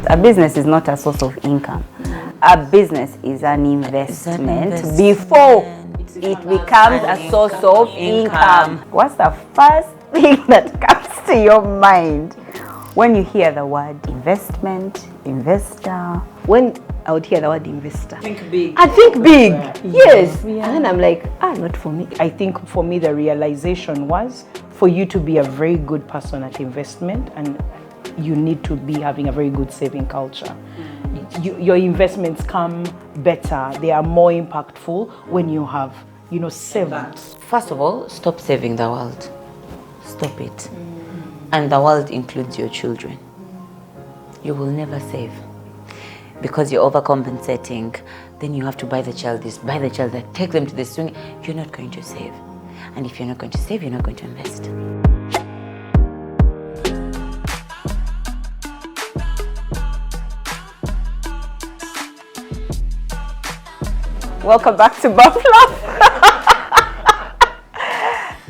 A business is not a source of income. A business is an investment before it becomes a source of income. What's the first thing that comes to your mind when you hear the word investment, investor? When I would hear the word investor, Think big. I think big. Yes. And then I'm like, not for me. I think for me the realization was for you to be a very good person at investment, and you need to be having a very good saving culture. Your investments come better. They are more impactful when you have, savings. First of all, stop saving the world. Stop it. And the world includes your children. You will never save because you're overcompensating. Then you have to buy the child this, buy the child that, take them to the swing. You're not going to save. And if you're not going to save, you're not going to invest. Welcome back to Buffalo.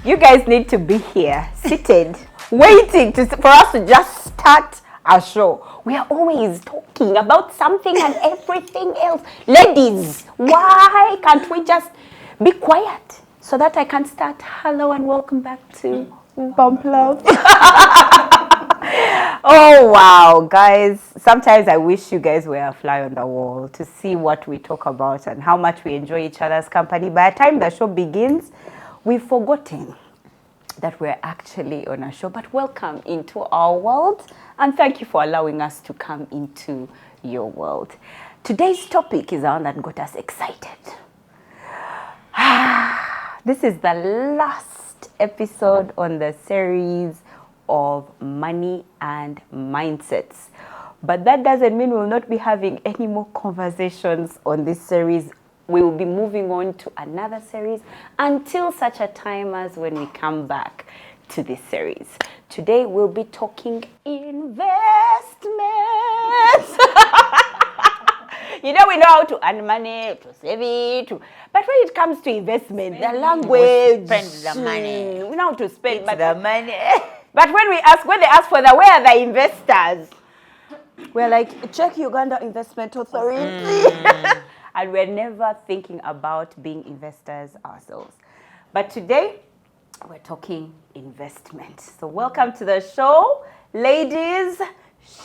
You guys need to be here, seated, waiting for us to just start our show. We are always talking about something and everything else. Ladies, why can't we just be quiet so that I can start? Hello and welcome back to Bump Love. Oh wow, guys, sometimes I wish you guys were a fly on the wall to see what we talk about and how much we enjoy each other's company. By the time the show begins, we've forgotten that we're actually on a show. But welcome into our world, and thank you for allowing us to come into your world. Today's topic is the one that got us excited. This is the last episode on the series of money and mindsets, but that doesn't mean we'll not be having any more conversations on this series. We will be moving on to another series until such a time as when we come back to this series. Today we'll be talking investments. We know how to earn money, to save it, but when it comes to investment, the language, spend the money. We know how to spend the money. But when they ask for where are the investors, we're like, check Uganda Investment Authority. And we're never thinking about being investors ourselves. But today, we're talking investment. So welcome to the show, ladies.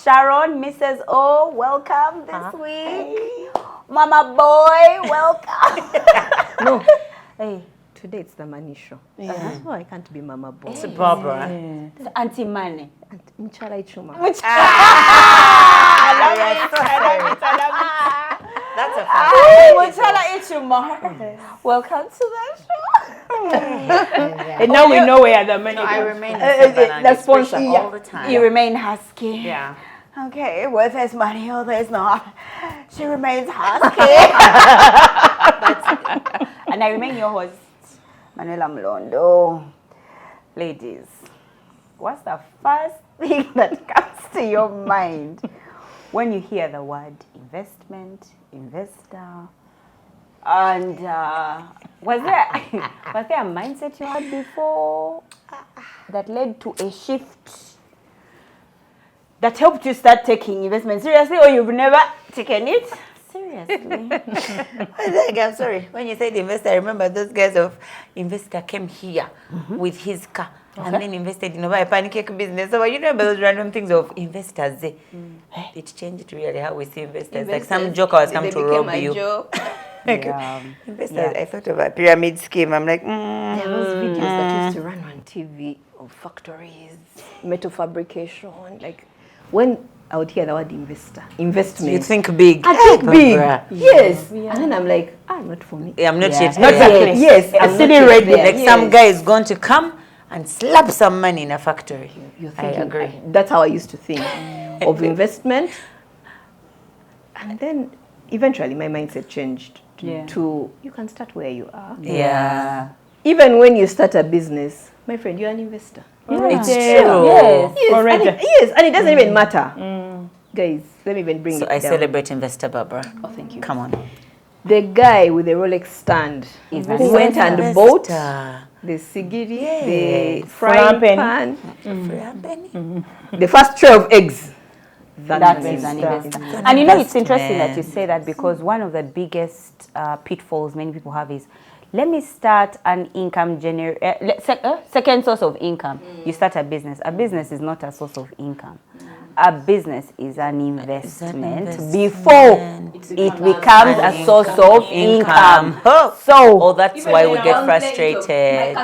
Sharon, Mrs. O, welcome this week. Mama Boy, welcome. No. Hey, today it's the money show. That's why I can't be Mama Boy. It's Barbara. It's Auntie Money. Mchala Ichuma. I love it. That's a fact. Welcome to the show. And now we know where the money goes. I remain the sponsor all the time. You remain husky. Yeah. Okay, where there's money or there's not, she remains husky. And I remain your host, Manuela Mlondo. Ladies, what's the first thing that comes to your mind when you hear the word investment, investor? And was there a mindset you had before that led to a shift that helped you start taking investment seriously, or you've never taken it seriously? I'm sorry. When you said investor, I remember those guys of investor came here with his car and then invested in a pancake business. So you remember those random things of investors. It changed really how we see investors. Like some joker was come to rob you. Investors, I thought of a pyramid scheme. I'm like, There are those videos that used to run on TV of factories, metal fabrication. Like when I would hear the word investment. you think big. I think big. Barbara. Yes. And then I'm like, not for me. I'm not yet. Not there. yet. Yes, I'm not sitting yet ready. there. Like some guy is going to come and slap some money in a factory. You're I thinking, agree. That's how I used to think of investment. And then eventually my mindset changed to you can start where you are. Yeah. Even when you start a business, my friend, you're an investor. It's true. Yes. Yes, and it doesn't even matter. Guys, let me even bring it So down. I celebrate Investor Barbara. Oh, thank you. Come on. The guy with the Rolex stand who went and bought the sigiri, the frying pan, the first tray of eggs. That is an investor. And you know, it's interesting that you say that, because one of the biggest pitfalls many people have is, let me start an income second source of income. You start a business. A business is not a source of income. A business is an investment before it becomes a source of income. So that's why we get frustrated.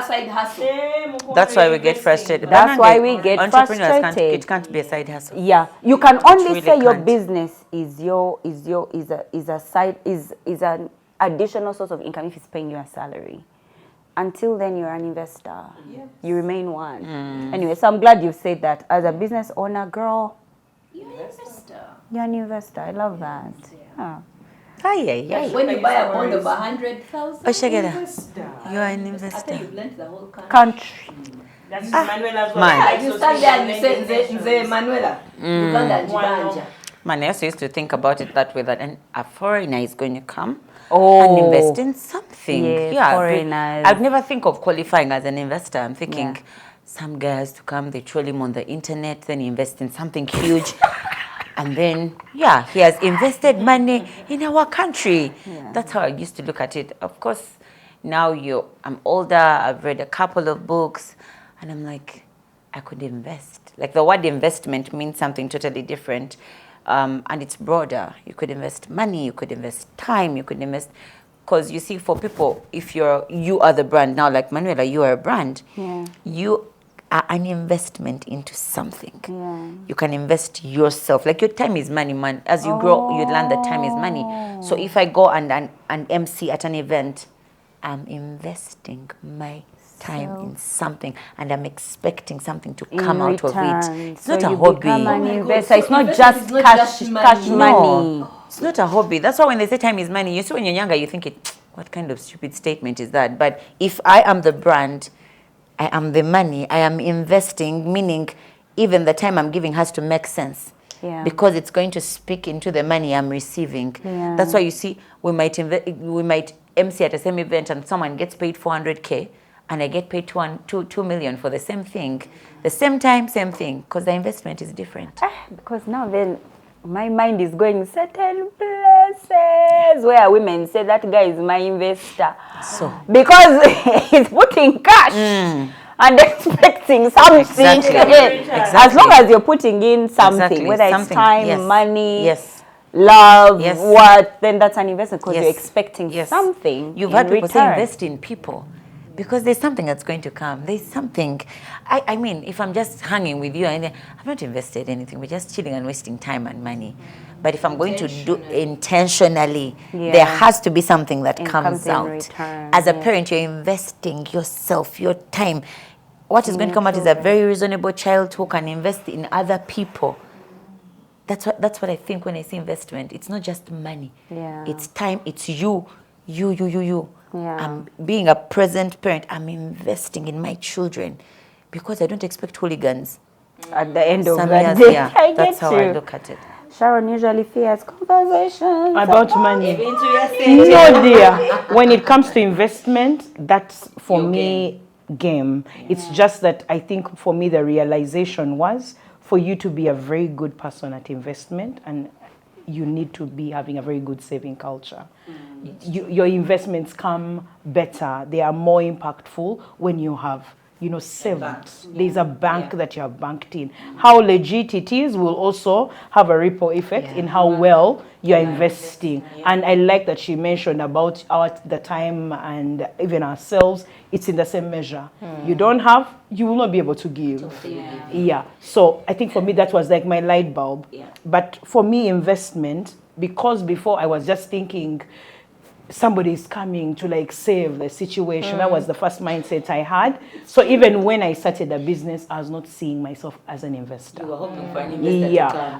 That's why we get frustrated. That's why we get Entrepreneurs frustrated. It can't be a side hustle. Yeah, you can only really say your can't. business is an additional source of income if it's paying you a salary. Until then, you're an investor. Yes. You remain one. Anyway, so I'm glad you said that. As a business owner, girl, you're an investor. You're an investor. I love that. Yeah. When you buy a bond of 100,000, you are an investor. after you've lent the whole Country. That's Manuela's Yeah, you stand there and you say, Nze Manuela, Uganda and Jibanja. Man, I also used to think about it that way, that a foreigner is going to come and invest in something. Yeah, foreigners. I'd never think of qualifying as an investor. I'm thinking some guys to come, they troll him on the internet, then he invests in something huge. And then, he has invested money in our country. Yeah. That's how I used to look at it. Of course, now I'm older, I've read a couple of books, and I'm like, I could invest. Like, the word investment means something totally different. And it's broader. You could invest money, you could invest time, you could invest, because you see, for people, if you are the brand now, like Manuela, you are a brand. Yeah. You are an investment into something. Yeah. You can invest yourself. Like, your time is money, man. As you grow, you learn that time is money. So if I go and MC at an event, I'm investing my time in something, and I'm expecting something to come out of it. It's not a hobby. An investor. It's not just cash money. No, it's not a hobby. That's why when they say time is money, you see, when you're younger, you think, what kind of stupid statement is that? But if I am the brand, I am the money, I am investing, meaning even the time I'm giving has to make sense. Yeah. Because it's going to speak into the money I'm receiving. Yeah. That's why you see, we might MC at the same event and someone gets paid 400K, and I get paid 2 million for the same thing, the same time, same thing, because the investment is different. Because now then, my mind is going certain places where women say that guy is my investor. So because he's putting cash and expecting something. Exactly. As long as you're putting in something, whether it's time, money, love, what, then that's an investment, because you're expecting something. You've had people say invest in people. Because there's something that's going to come. There's something. I mean, if I'm just hanging with you, and I've not invested anything. We're just chilling and wasting time and money. But if I'm going to do intentionally, there has to be something that comes out. Return, as a parent, you're investing yourself, your time. What is going to come out is a very reasonable child who can invest in other people. That's what I think when I say investment. It's not just money. Yeah. It's time. It's you. Yeah. I'm being a present parent. I'm investing in my children, because I don't expect hooligans at the end of the day. That's how I look at it. Sharon usually fears conversations about money. No, dear. When it comes to investment, that's for me game. It's just that I think for me the realization was, for you to be a very good person at investment, and you need to be having a very good saving culture. Your investments come better. They are more impactful when you have, saved. There's a bank that you have banked in. How legit it is will also have a ripple effect in how well you're investing. And I like that she mentioned about the time and even ourselves. It's in the same measure. You don't have, you will not be able to give. So I think for me that was like my light bulb. But for me, investment, because before I was just thinking somebody is coming to like save the situation. That was the first mindset I had. So even when I started a business, I was not seeing myself as an investor. You were hoping for an investor to come.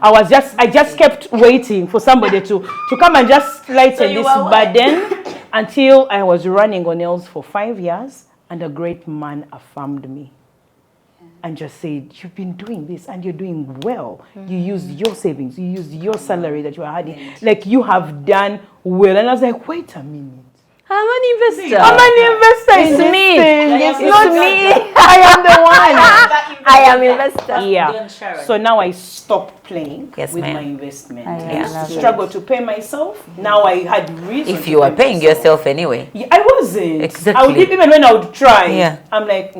I just kept waiting for somebody to come and just lighten this burden until I was running on nails for 5 years, and a great man affirmed me and just said, you've been doing this and you're doing well. You used your savings, you used your salary that you were having. Like, you have done well. And I was like, wait a minute. I'm an investor. I'm an investor in It's this me. thing. It's It's not not me. I am the one. I am investor. Yeah. So now I stopped playing Yes, with ma'am. my investment. I I used love to it. struggle to pay myself. Now I had reason. If to you are pay paying myself. yourself anyway. Yeah, I wasn't. Exactly. I would even when I would try. Yeah. I'm like,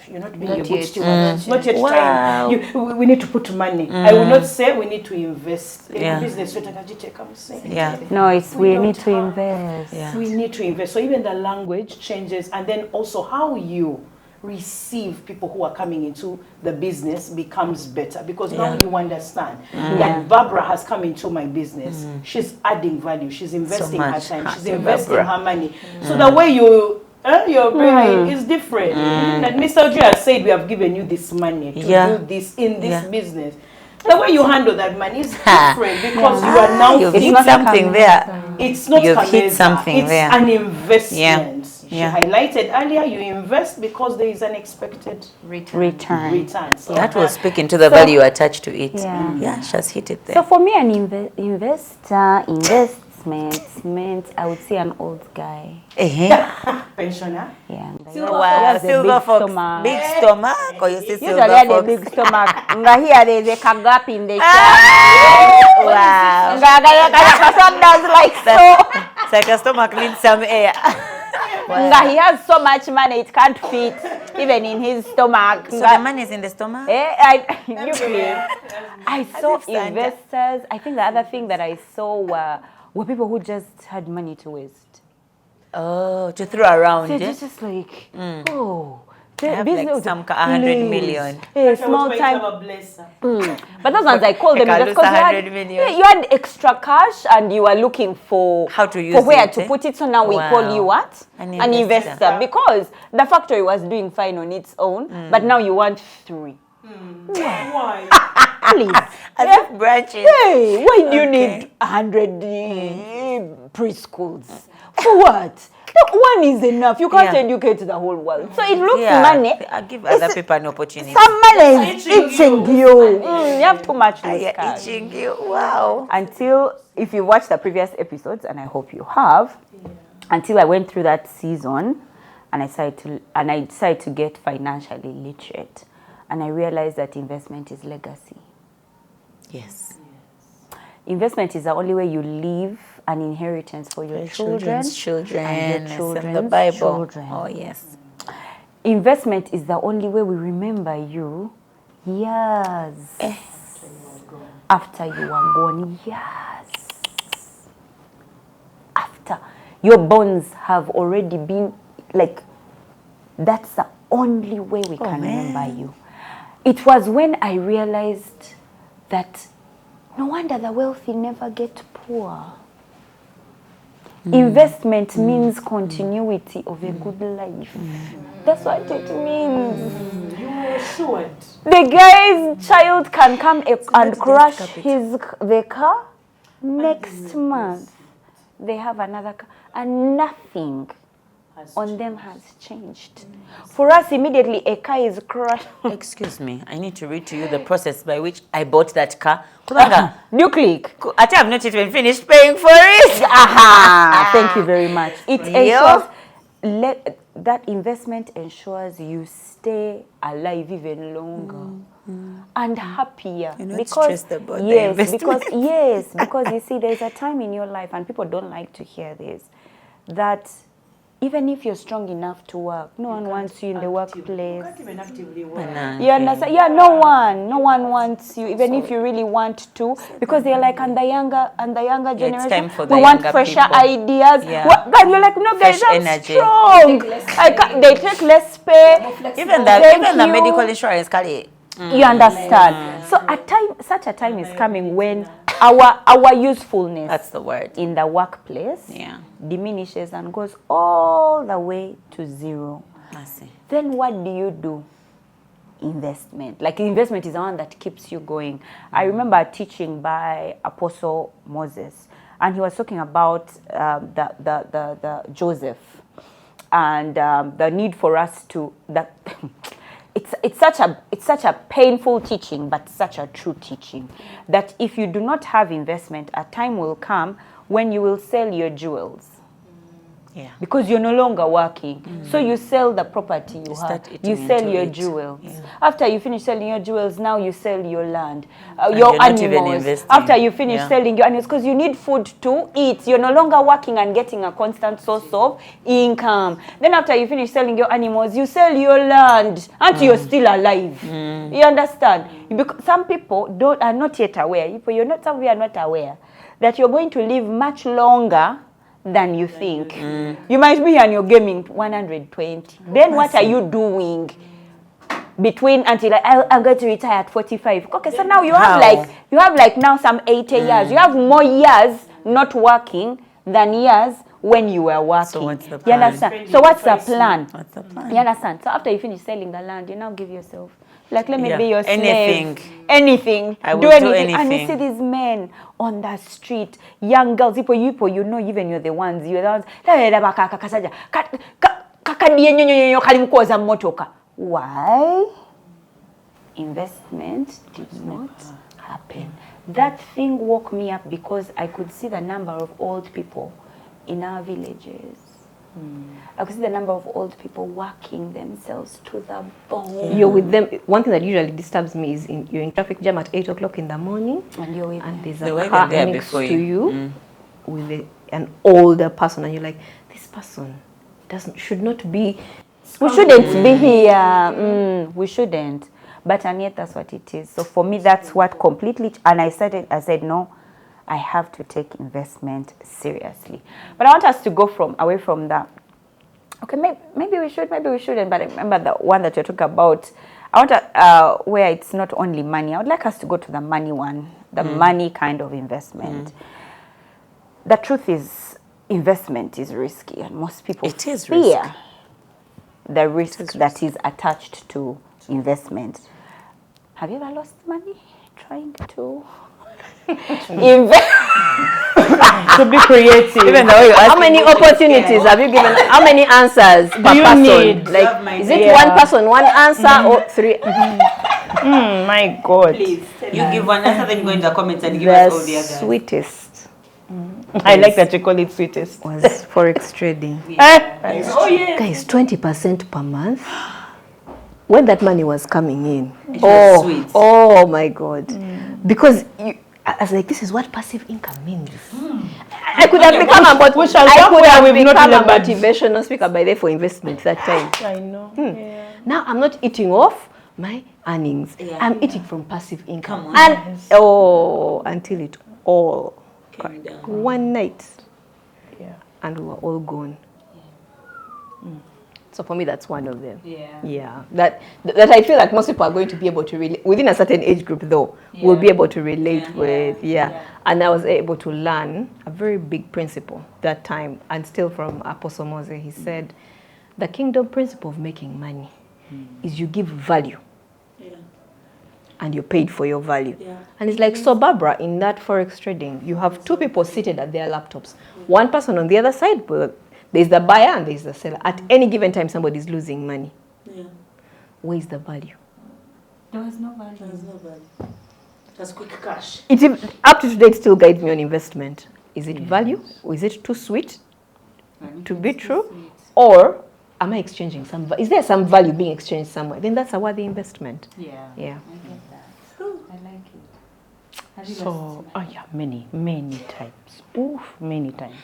you're not being Not a good yet. steward. Not yet Wow. trying. We need to put money. I will not say we need to invest in Yeah. business. Yeah. No, it's we don't need to have- invest. Yeah. We need to invest. So even the language changes, and then also how you receive people who are coming into the business becomes better, because now Yeah. you understand that Barbara has come into my business. She's adding value. She's investing her much. time. She's Happy investing Barbara. her money. So the way you earn your brain is different. That Mr. Ojo has said, we have given you this money to Yeah. do this in this Yeah. business. The way you handle that money is different, because you are now You've hit not a something there. it's not You've hit Kameza, something it's there. an investment. She Yeah. highlighted earlier, you invest because there is an expected Return. return. So That will speak into the value attached to it. Yeah. She has hit it there. So for me, an investment, I would say an old guy. pensioner. Yeah. Wow, He has a silver big fox. stomach. Big stomach, or you say Usually silver I had a fox? big stomach. Nga here there's a kagap in the Wow. Nga does like so. It's like a stomach needs some air. Nga he has so much money it can't fit even in his stomach. So the money is in the stomach? I saw if Santa- investors. I think the other thing that I saw were people who just had money to waste. Oh, to throw around. So eh? it's just like, oh, I have like some 100 million. Hey, small time. But those ones I call them Like just because 100 million. you had extra cash and you were looking for How to use for where it, to eh? put it. So now we call Wow. you what? An An investor. investor. Because the factory was doing fine on its own, but now you want 3. Why? Please. As if branches. Hey, why do you Okay. need 100 preschools? For what? No, one is enough. You can't Yeah. educate the whole world. So it looks Yeah. money. I give other people an opportunity. Some money is Itching itching you. you. You have too much loose Yeah, cash. itching you. Wow. Until, if you watched the previous episodes, and I hope you have, until I went through that season, and I decided to get financially literate, and I realized that investment is legacy. Yes. Investment is the only way you leave an inheritance for your children. Children's children. and It's your in the children's Bible. children. Oh, yes. Investment is the only way we remember you years after you are gone. Years after your bonds have already been, like, that's the only way we can remember you. It was when I realized that no wonder the wealthy never get poor. Investment means continuity of a good life. That's what it means. You were assured. The guy's child can come and crash the car next month. They have another car and nothing on them has changed. For us, immediately a car is crashed. Excuse me. I need to read to you the process by which I bought that car. Kubanga, You click. I think I've not even finished paying for it. Aha! Thank you very much. It Yeah. ensures that investment ensures you stay alive even longer and happier. You're not because stressed about the investment. because you see, there's a time in your life, and people don't like to hear this, that even if you're strong enough to work, no one wants you in the workplace. Can't even actively work. You understand? Yeah, no one wants you, even if you really want to, because they're like, and the younger generation, time for the we want younger fresher people. ideas. Yeah. But you're like, no, guys, Fresh I'm energy. strong. They take less pay. Even Thank the you. medical insurance, Kali. You understand? So such a time is coming when our usefulness, That's the word. in the workplace, Yeah. diminishes and goes all the way to zero. I see. Then what do? Investment. Like, investment is the one that keeps you going. I remember a teaching by Apostle Moses, and he was talking about the Joseph and the need for us to that. It's such a painful teaching, but such a true teaching, that if you do not have investment, a time will come when you will sell your jewels. Yeah. Because you're no longer working. So you sell the property you have. start eating You sell into your it. jewels. Yeah. After you finish selling your jewels, now you sell your land, And your you're not even animals. investing. After you finish Yeah. selling your animals, because you need food to eat. You're no longer working and getting a constant source of income. Then after you finish selling your animals, you sell your land until you're still alive. You understand? Because some people are not yet aware. Some of you are not aware that you're going to live much longer than you think. You might be here and you're gaming 120. Then what are you doing between until I'm going to retire at 45? Okay, so now you have like now some 80 years. You have more years not working than years when you were working. So what's the You plan? understand? So what's the plan? What's the plan? You understand? So after you finish selling the land, you now give yourself, like, let me Yeah. be your slave. Anything. I will do do anything. And you anything. see these men on the street, young girls, people, you know, even you're the ones. Why? Investment did not happen. That thing woke me up because I could see the number of old people in our villages. I could see the number of old people working themselves to the bone. You're with them. One thing that usually disturbs me is you're in traffic jam at 8 o'clock in the morning, And you're with and there's They were a even car there next before to you. you with an older person, and you're like, this person should not be. We shouldn't be here. We shouldn't. But and yet that's what it is. So for me, that's what completely. And I said, no, I have to take investment seriously. But I want us to go away from that. Okay, maybe we should, maybe we shouldn't. But I remember the one that you're talking about. I want where it's not only money. I would like us to go to the money one, the money kind of investment. The truth is, investment is risky, and most people It is fear risky. the risk that is attached to investment. Have you ever lost money trying to invest? To be creative. Even though you How many opportunities have you given? How many answers per you person? need? Like, is it Yeah. one person, one answer, or three? My God. you give one answer, then you go in the comments and give us all the The others. sweetest I like that you call it sweetest. was forex trading. Oh yeah. Guys, 20% per month. When that money was coming in, was sweet. oh my God! Because I was like, this is what passive income means. I could have become a motivational speaker by there for investment that time. I know. Now I'm not eating off my earnings. I'm eating from passive income. Come on. And until it all Came down. one night, Yeah. and we were all gone. So for me, that's one of them. Yeah. Yeah, that I feel like most people are going to be able to relate within a certain age group, though. Will be able to relate with. And I was able to learn a very big principle that time, and still from Apostle Moses. He said, the kingdom principle of making money is you give value, and you're paid for your value. And it's like, so Barbara, in that forex trading, you have two people seated at their laptops. One person on the other side, but there's the buyer and there's the seller. At any given time, somebody's losing money. Where is the value? There was no value. That's quick cash. Up to today, it still guides me on investment. Is it value, or is it too sweet to be true? Or am I exchanging is there some value being exchanged somewhere? Then that's a worthy investment. Yeah. Yeah. I get that. I like it. Have you So, many times. Oof, many times.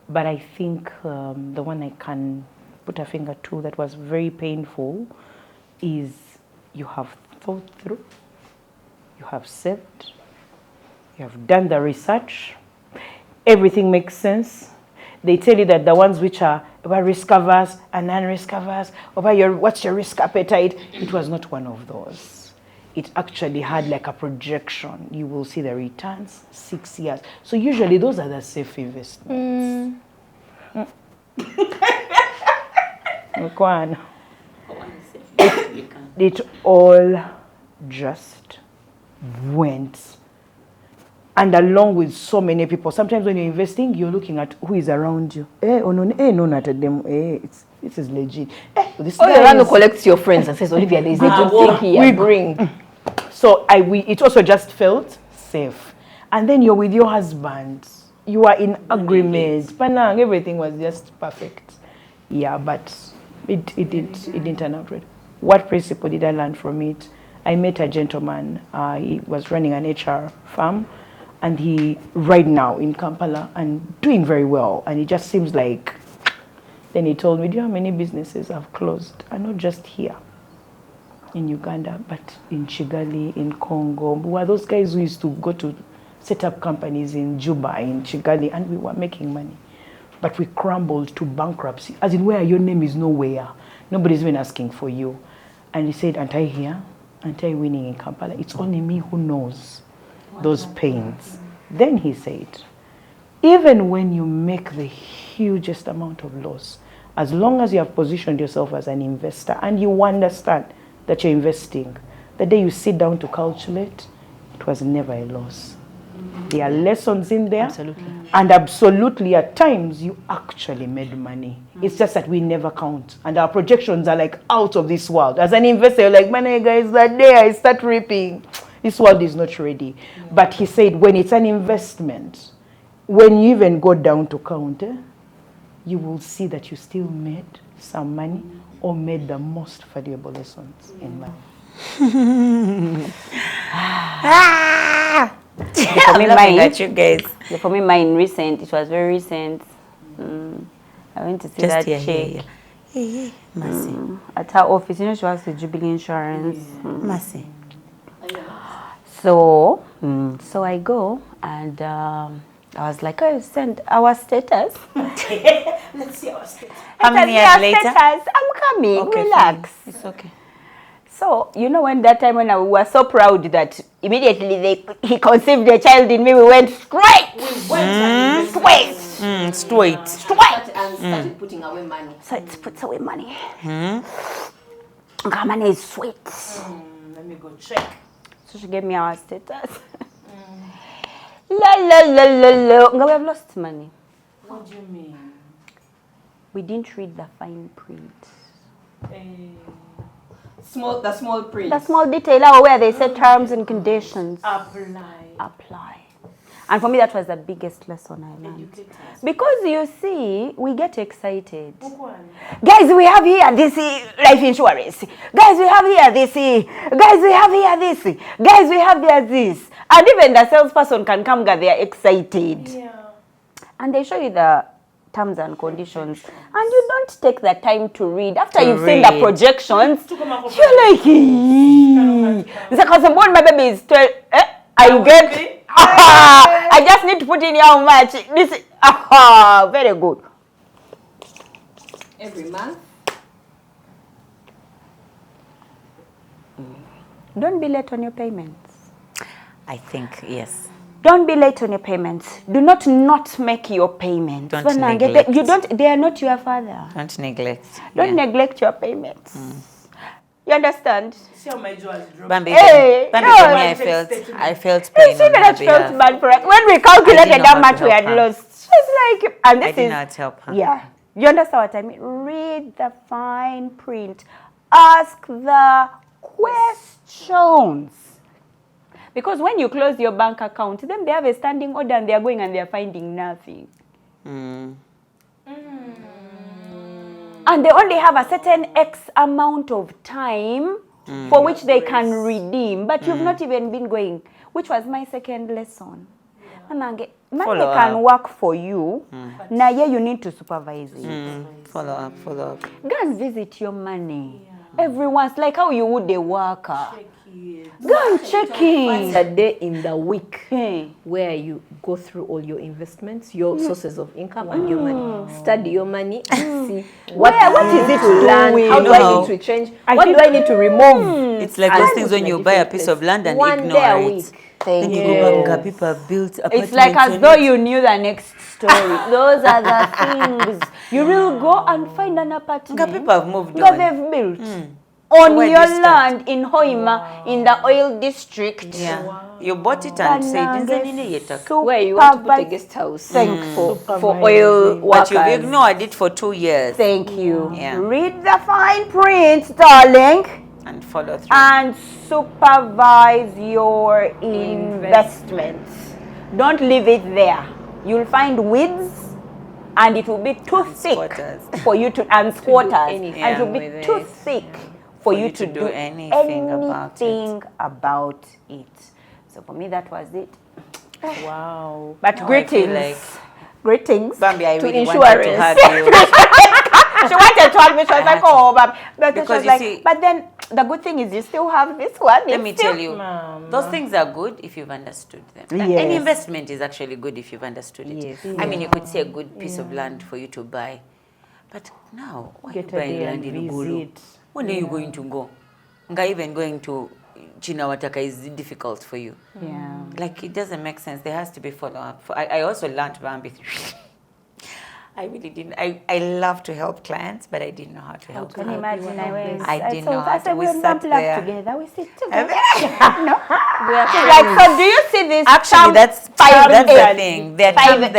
But I think the one I can put a finger to that was very painful is you have thought through, you have saved, you have done the research, everything makes sense. They tell you that the ones which are risk averse and non-risk averse, what's your risk appetite? It was not one of those. It actually had like a projection. You will see the returns 6 years. So usually those are the safe investments. It all just went. And along with so many people, sometimes when you're investing, you're looking at who is around you. This is legit. This Oh, guy the one who is- collects your friends and says, Olivia, there's a good thing here. Bring. So it also just felt safe. And then you're with your husband. you are in agreement. Panang, everything was just perfect. Yeah, but it didn't turn out right. What principle did I learn from it? I met a gentleman. He was running an HR firm, and he right now in Kampala and doing very well. And it just seems like. Then he told me, "Do you know how many businesses have closed? And not just here, in Uganda, but in Kigali, in Congo. Who are those guys who used to go to set up companies in Juba, in Kigali, and we were making money, but we crumbled to bankruptcy. As in where your name is nowhere, nobody's even asking for you." And he said, "Aren't I here? Aren't I winning in Kampala? It's only me who knows those pains." Then he said, "Even when you make the hugest amount of loss, as long as you have positioned yourself as an investor and you understand that you're investing, the day you sit down to calculate, it was never a loss." There are lessons in there. Absolutely. And absolutely, at times, you actually made money. It's just that we never count. And our projections are like out of this world. As an investor, you're like, "Man, guys, that day I start reaping. This world is not ready." But he said, when it's an investment, when you even go down to count, you will see that you still made some money or made the most valuable lessons in life. For me, mine, at you guys. for me, mine recent. It was very recent. I went to see that chick Mercy. at her office. You know, she works with Jubilee Insurance. Mercy. So I go and I was like, "Oh, send our status." Let's see our status. How many Let us see years our later? status. I'm coming. Okay, Relax. fine. It's okay. So, you know, when that time when we were so proud that immediately he conceived a child in me, we went straight. Straight. Straight. And started putting away money. So it puts away money. Money is sweet. Let me go check. So she gave me our status. La la la la la. We have lost money. What do you mean? We didn't read the fine print. The small print. The small detail where they say terms and conditions. Apply. And for me, that was the biggest lesson I learned. Because you see, we get excited. Guys, we have here this life insurance. Guys, we have here this. Guys, we have here this. Guys, we have there this. And even the salesperson can come, they are excited. Yeah. And they show you the terms and conditions. And you don't take the time to read. After you've seen the projections, you're like, because my baby is 12. I get... I just need to put in how much. This is very good. Every month. Don't be late on your payments. I think, yes. Don't be late on your payments. Do not make your payments. Don't neglect. You don't. They are not your father. Don't neglect. Don't neglect your payments. You understand? See how my jaw is dropping. Bambi, Hey, Bambi, no. for me, I felt pain See, on that her felt behalf. bad for us. When we I calculated didn't know how how much to we had help her. lost, she's like, and I this did is, not help her. yeah. You understand what I mean? Read the fine print. Ask the questions. Because when you close your bank account, then they have a standing order and they are going and they are finding nothing. And they only have a certain X amount of time for which they can redeem. But you've not even been going, which was my second lesson. Money can work for you. Now, you need to supervise it. Follow up. Go and visit your money. Everyone's like how you would a worker. Go and check it. A day in the week Hey. where you go through all your investments, your sources of income, and your money. Study your money and see what is it to learn, how do I need to change, what do I need to remove. It's like And those things when you buy a piece of land and one ignore day a it. week. Then you go back, people have built apartments. It's like as on though it. you knew the next story. Those are the things. You will go and find an apartment. People have moved That on. they've built. On Where your do you start? land in Hoima, in the oil district. Yeah. You bought it and said, Where you want to put a guest house for oil workers. but you've ignored it for 2 years. Thank you. Yeah. Read the fine print, darling, And follow through. and supervise your investments. Don't leave it there. you'll find weeds, and it will be too thick squatters. for you to, and squatters, anything and it will be with too it. thick for you to do anything about it. So for me, that was it. Wow. But No, I greetings, feel like- greetings. Bambi, I to really wanted insurance. to have you. She wanted to hug me. She was I like, had to. "Oh, but she Because was you like, see- but then the good thing is you still have this one. Let me tell you, those things are good if you've understood them. Any Yes. investment is actually good if you've understood it. Yes. I mean, you could say a good piece of land for you to buy. But now, why are you Get a buying day land and in Uguru? visit. When are you going to go? Nga even going to Chinawataka is difficult for you. Yeah. Like, it doesn't make sense. There has to be follow-up. I also learned Bambi. I really didn't. I love to help clients, but I didn't know how to help Can them. you imagine? I didn't know how I to. said, We we'll sat not laugh there. together. We sit together. No. She's like, so do you see this? Actually, term that's five the eight? thing. There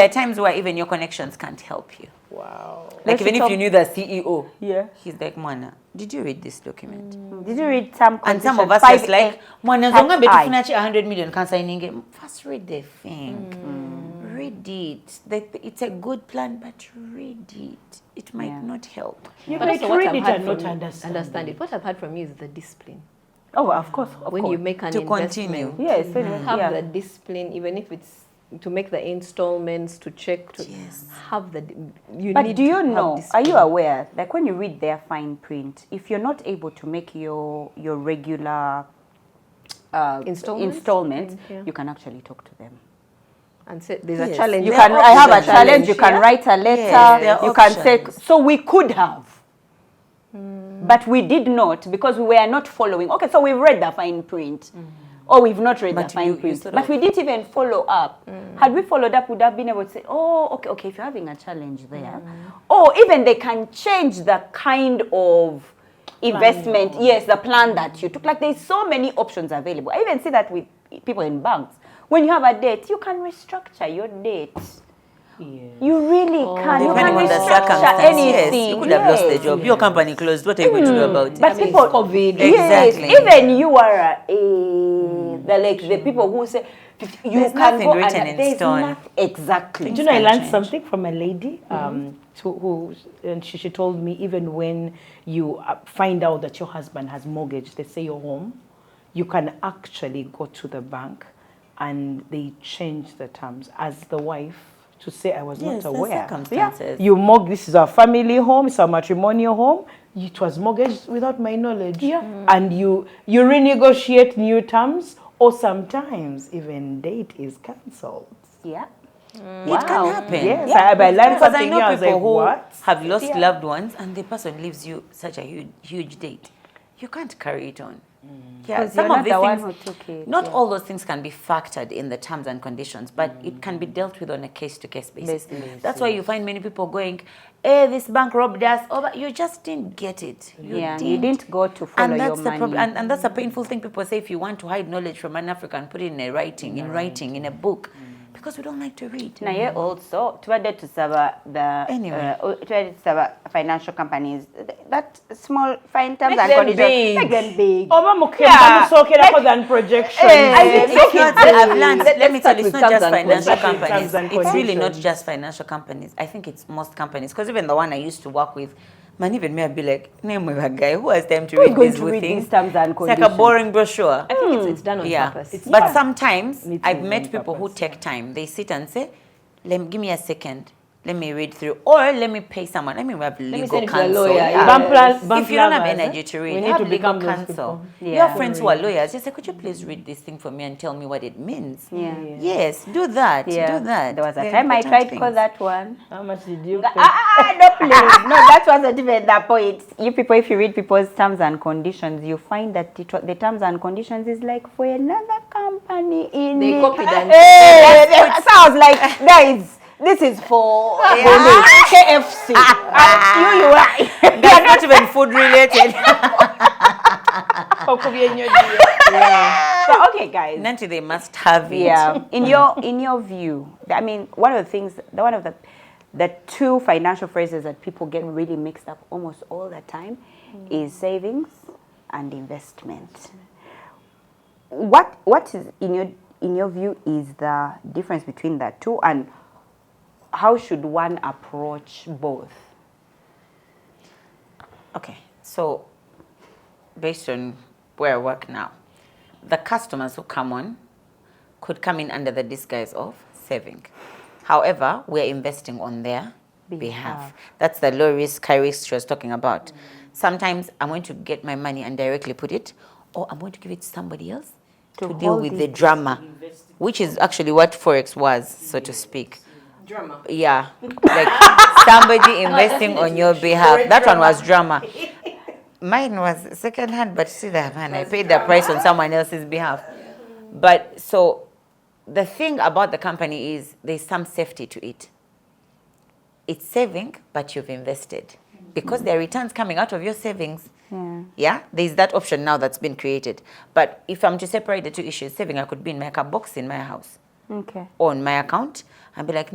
are times where even your connections can't help you. Wow. Like, Let's even if talk- you knew the CEO, Yeah. he's like, Mwana, did you read this document? Did you read some? And some of conditions? us just like, Mwana, Touch zonga betu eye. funachi 100 million can signing it. First read the thing. Read it. It's a good plan, but read it. It might Yeah. not help. You But might also what read I've it had and not from you- understand. it. What I've had from you is the discipline. Oh, of course. Of When course. you make an To investment, continue. Yes. have Yeah. the discipline, even if it's to make the installments, to check, to Yes. have the. You But need do you to have know, are discipline. you aware, like when you read their fine print, if you're not able to make your regular installments, Yeah. you can actually talk to them. And say there's a Yes. challenge. You There can, are I have a options. challenge, you can Yeah. write a letter, Yes, there are you can say, options. so we could have. But we did not because we were not following. Okay, so we've read the fine print. Or we've not read But the fine you print. sort But of- we didn't even follow up. Had we followed up, would have been able to say, oh, okay, if you're having a challenge there. Or even they can change the kind of investment, yes, the plan that you took. Like there's so many options available. I even see that with people in banks. When you have a debt, you can restructure your debt. You really can. You Depending can on the restructure circumstance, yes. anything. You could have lost the Yes. job. Your company closed. What are you going to do about it? But I mean, people, COVID. yes, Exactly. even you are the people who say you There's can nothing go written and in there's stone. exactly. Do you know, I can learned change. something from a lady and she told me even when you find out that your husband has mortgage, they say your home, you can actually go to the bank and they change the terms as the wife to say I was Yes, not the aware. circumstances. You this is our family home, it's our matrimonial home. It was mortgaged without my knowledge. Yeah. And you renegotiate new terms or sometimes even date is cancelled. Yeah. It can happen. Yes, I learned Because I something know new. I was people like, who what? have lost loved ones and the person leaves you such a huge date. You can't carry it on. Yeah, 'Cause some you're of not these the one things, who took it, not yeah. all those things can be factored in the terms and conditions, but it can be dealt with on a case-to-case basis. That's why you find many people going, hey, this bank robbed us. Oh, but you just didn't get it. You didn't go to follow and that's your the money. problem. And that's a painful thing people say if you want to hide knowledge from an African, put it in writing, in a book. Because we don't like to read. Naye also tubadde tusaba tubadde tusaba financial companies that small fine terms Make and them conditions big. make them big. Oba musokerako than projections. It's not, I've learned, let me tell you, it's not start just with financial terms and companies. conditions. It's really not just financial companies. I think it's most companies. Because even the one I used to work with, man, even me, I'd be like, name of a guy who has time to Who's read going these to wee read things. these terms and It's like conditions? a boring brochure. I think it's done on Yeah, purpose. but sometimes Needs I've to be met on people who purpose. take time. They sit and say, give me a second. Let me read through. Or let me pay someone. Let me have legal send it to a counsel. lawyer, Yeah. Bank If you don't have lovers, energy to read, we need have to legal become those counsel. people. Yeah. Your friends who are lawyers, just say, could you please read this thing for me and tell me what it means? Yeah. Yes, do that. Yeah. Do that. There was a They're time I important tried to call things. that one. How much did you No, pay? please. No, that wasn't even the point. You people, if you read people's terms and conditions, you find that the terms and conditions is like for another company in They it. copied and So I was like, guys, this is for KFC. You are. That's not even food related. So, okay, guys. Nanti, they must have it. Yeah. In your view, I mean, one of the things, one of the two financial phrases that people get really mixed up almost all the time is savings and investment. What is in your view is the difference between the two, and how should one approach both? Okay, so based on where I work now, the customers who come on could come in under the disguise of saving. However, we're investing on their behalf. That's the low risk, high risk she was talking about. Sometimes I'm going to get my money and directly put it, or I'm going to give it to somebody else to deal with the drama, which is actually what Forex was, so to speak. Drama. Yeah, like somebody investing on your behalf. That one was drama. Mine was second hand, but see that man, I paid the price on someone else's behalf. But so the thing about the company is there's some safety to it. It's saving, but you've invested. Because there are returns coming out of your savings. Yeah, there's that option now that's been created. But if I'm to separate the two issues, saving, I could be in my box in my house. Okay. Or on my account. And be like,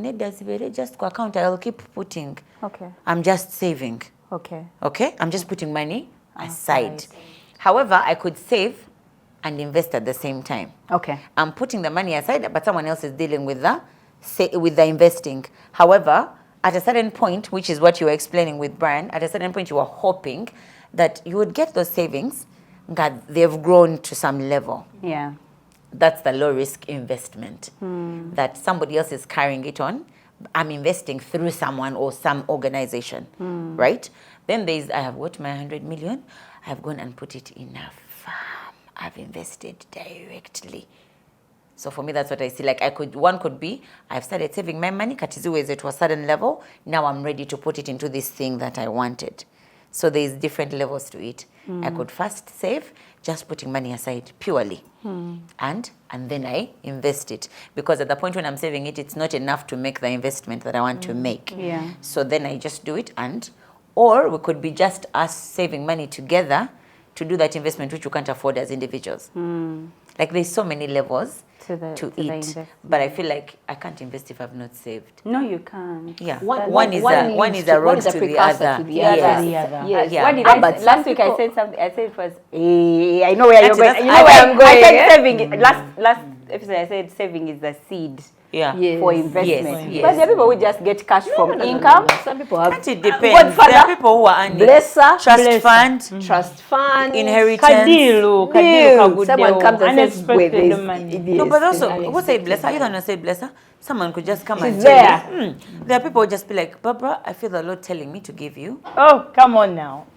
just go account, I'll keep putting. Okay. I'm just saving. Okay. Okay? I'm just putting money aside. However, I could save and invest at the same time. Okay. I'm putting the money aside, but someone else is dealing with the investing. However, at a certain point, which is what you were explaining with Brian, at a certain point you were hoping that you would get those savings, that they've grown to some level. Yeah. That's the low risk investment. That somebody else is carrying it on. I'm investing through someone or some organization, right? Then there's, I have got my 100 million. I've gone and put it in a farm. I've invested directly. So for me, that's what I see. Like one could be, I've started saving my money, katiziweze to a certain level. Now I'm ready to put it into this thing that I wanted. So there's different levels to it. I could first save, just putting money aside purely. And then I invest it. Because at the point when I'm saving it, it's not enough to make the investment that I want to make. Yeah. So then I just do it, or we could be just us saving money together to do that investment which you can't afford as individuals. Like there's so many levels to it. But I feel like I can't invest if I've not saved. No, you can't. Yeah. One is a road to the other. Yes. What did But last week I said something. I said it was, I know where you're going. Actually, You know where I'm going. I said yeah? saving. Last episode I said saving is the seed. Yeah. Yes. For investment. Yes. But there are people who just get cash from income. Some people have But it depends. There are people who are earning Blesser, trust fund, trust fund, inheritance. Kadilu someone comes and says, wait, unexpected money. No, but also, who said blesser? You don't know say blesser. Someone could just come and She's tell you. There are people who just be like, Barbara, I feel the Lord telling me to give you Oh, come on now.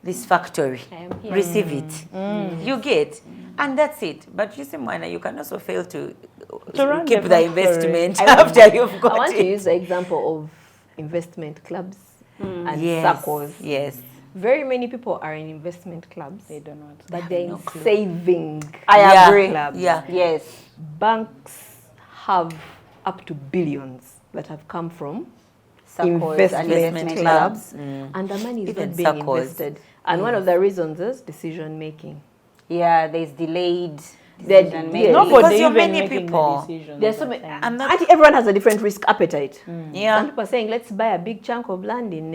this factory. Receive it. You get. And that's it. But you see, Moana, you can also fail to run keep the the factory. investment after you've got I want it. to use the example of investment clubs and circles. Yes. Very many people are in investment clubs, They don't know. but they're in saving. I agree. clubs. Yeah. Yes. Banks have up to billions that have come from Circles and investment clubs, and the money is Even not being circles. invested. And one of the reasons is decision making. Yeah, there's delayed There- decision yes. making. Nobody Because you're even many making people. the decisions There's so at many, the time. I'm not- and everyone has a different risk appetite. Yeah. Some people are saying, let's buy a big chunk of land in